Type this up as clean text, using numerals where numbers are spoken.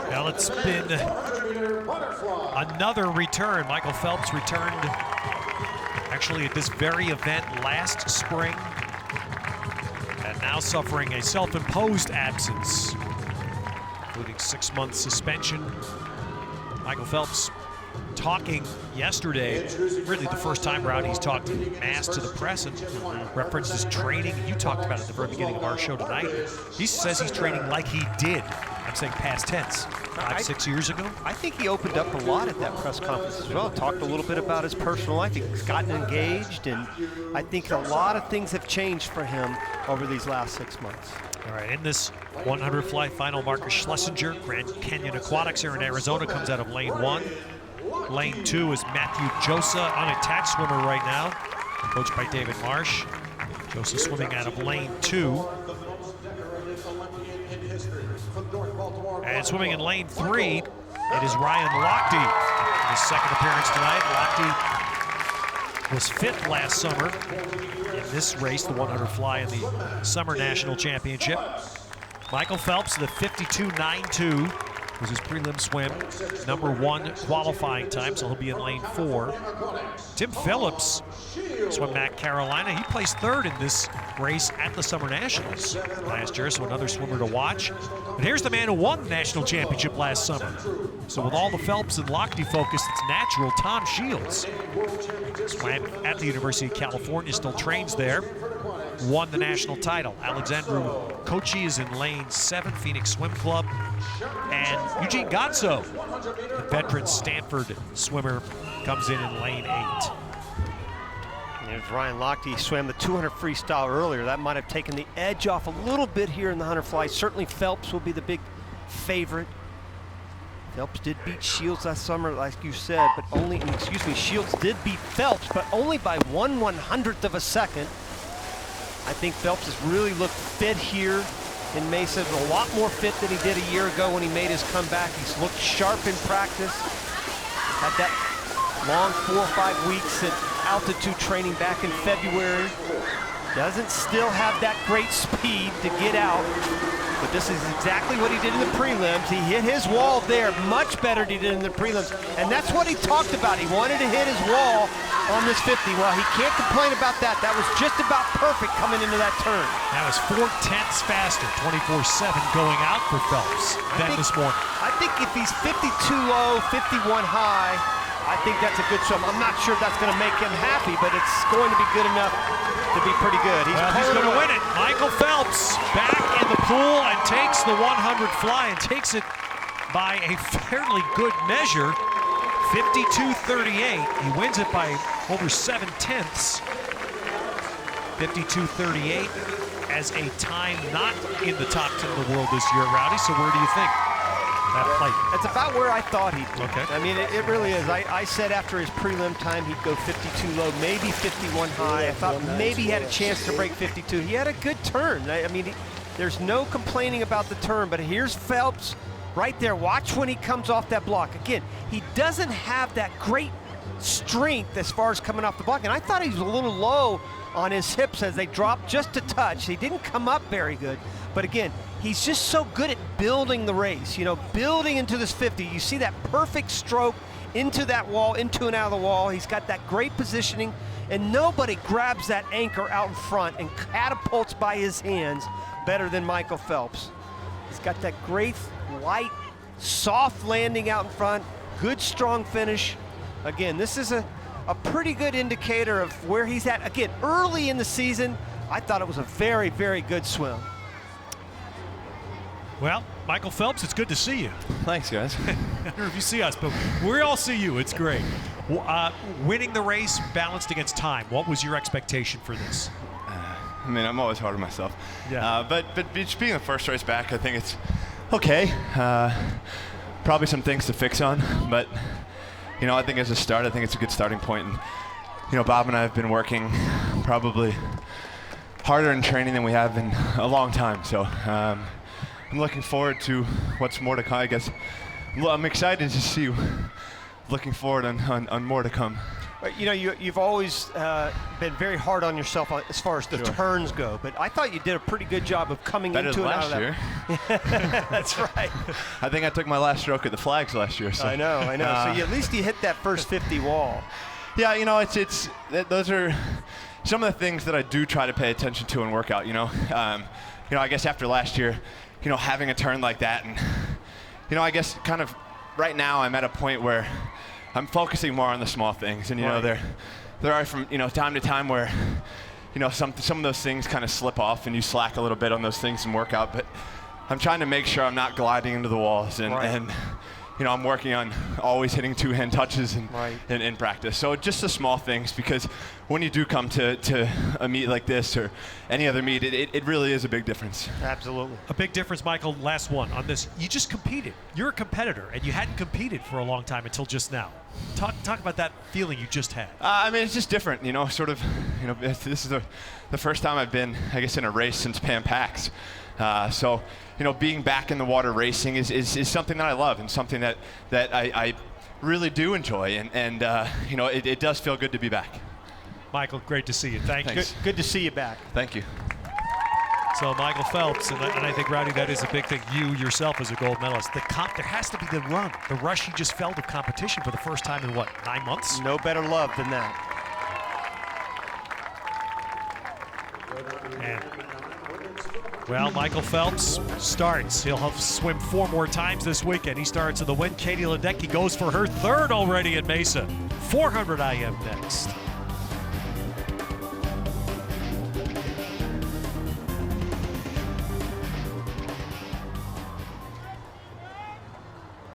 Well, it's been another return. Michael Phelps returned actually at this very event last spring, and now suffering a self-imposed absence, including 6-month suspension. Michael Phelps talking yesterday, really the first time around he's talked mass to the press and referenced his training. You talked about it at the very beginning of our show tonight. He says he's training like he did. I'm saying past tense, 5-6 years ago. I think he opened up a lot at that press conference as well. Talked a little bit about his personal life. He's gotten engaged, and I think a lot of things have changed for him over these last 6 months. All right, in this 100 fly final, Marcus Schlesinger, Grand Canyon Aquatics here in Arizona, comes out of lane 1. Lane 2 is Matthew Josa, unattached swimmer right now, coached by David Marsh. Josa swimming out of lane 2. And swimming in lane 3, it is Ryan Lochte. In his second appearance tonight, Lochte was 5th last summer in this race, the 100 fly in the Summer National Championship. Michael Phelps, the 52.92 was his prelim swim, #1 qualifying time, so he'll be in lane 4. Tim Phillips swam Mac Carolina. He placed 3rd in this race at the Summer Nationals last year, so another swimmer to watch. But here's the man who won the national championship last summer. So with all the Phelps and Lochte focus, it's natural. Tom Shields swam at the University of California, still trains there. Won the national title. Alexandru Kochi is in lane 7, Phoenix Swim Club. And Eugene Gatso, the veteran Stanford swimmer, comes in lane 8. And if Ryan Lochte swam the 200 freestyle earlier, that might have taken the edge off a little bit here in the 100 fly. Certainly Phelps will be the big favorite. Phelps did beat Shields last summer, like you said, but only, Shields did beat Phelps, but only by 1/100th of a second. I think Phelps has really looked fit here in Mesa, a lot more fit than he did a year ago when he made his comeback. He's looked sharp in practice. Had that long 4 or 5 weeks at altitude training back in February. Doesn't still have that great speed to get out, but this is exactly what he did in the prelims. He hit his wall there much better than he did in the prelims, and that's what he talked about. He wanted to hit his wall on this 50. Well, he can't complain about that. That was just about perfect coming into that turn. That was 4/10 faster, 24/7 going out for Phelps than this morning. I think if he's 52 low, 51 high, I think that's a good swim. I'm not sure that's going to make him happy, but it's going to be good enough to be pretty good. He's going to win it. Michael Phelps back in the pool and takes the 100 fly and takes it by a fairly good measure, 52.38. He wins it by over 7/10. 52.38 as a time not in the top 10 of the world this year, Rowdy. So where do you think that played? It's about where I thought he'd be. Okay. I mean, it really is. I said after his prelim time he'd go 52 low, maybe 51 high. I thought maybe he had a chance to break 52. He had a good turn. I mean, there's no complaining about the turn, but here's Phelps right there. Watch when he comes off that block. Again, he doesn't have that great strength as far as coming off the block, and I thought he was a little low on his hips as they dropped just a touch. He didn't come up very good, but again, he's just so good at building the race, building into this 50. You see that perfect stroke into that wall, into and out of the wall. He's got that great positioning, and nobody grabs that anchor out in front and catapults by his hands better than Michael Phelps. He's got that great, light, soft landing out in front, good, strong finish. Again, this is a pretty good indicator of where he's at. Again, early in the season, I thought it was a very, very good swim. Well, Michael Phelps, it's good to see you. Thanks, guys. I don't know if you see us, but we all see you. It's great. Winning the race balanced against time. What was your expectation for this? I mean, I'm always hard on myself. Yeah. But just being the first race back, I think it's okay. Probably some things to fix on, but I think as a start, I think it's a good starting point. And Bob and I have been working probably harder in training than we have in a long time. So I'm looking forward to what's more to come. I guess I'm excited to see. Looking forward on more to come. You know, you've always been very hard on yourself as far as the turns go, but I thought you did a pretty good job of coming Better into than it out of last that. year. That's right. I think I took my last stroke at the flags last year. So. I know. So at least you hit that first 50 wall. Yeah, you know, those are some of the things that I do try to pay attention to in workout. You know, I guess after last year, you know, having a turn like that, and you know, I guess kind of right now I'm at a point where I'm focusing more on the small things, and you know, there are from time to time where some of those things kind of slip off and you slack a little bit on those things in workout, but I'm trying to make sure I'm not gliding into the walls, and I'm working on always hitting two-hand touches in practice. So just the small things, because when you do come to a meet like this or any other meet, it really is a big difference. Absolutely. A big difference, Michael, last one on this. You just competed. You're a competitor, and you hadn't competed for a long time until just now. Talk about that feeling you just had. I mean, it's just different, this is the first time I've been, I guess, in a race since Pan Pacs. So being back in the water racing is something that I love, and something that I really do enjoy, and it does feel good to be back. Michael, great to see you. Thanks. Good to see you back. Thank you. So Michael Phelps, and I think, Rowdy, that is a big thing. You yourself as a gold medalist, there has to be the run, the rush you just felt of competition for the first time in, 9 months? No better love than that. And, well, Michael Phelps starts. He'll have swim 4 more times this weekend. He starts in the win. Katie Ledecky goes for her 3rd already at Mesa. 400 IM next.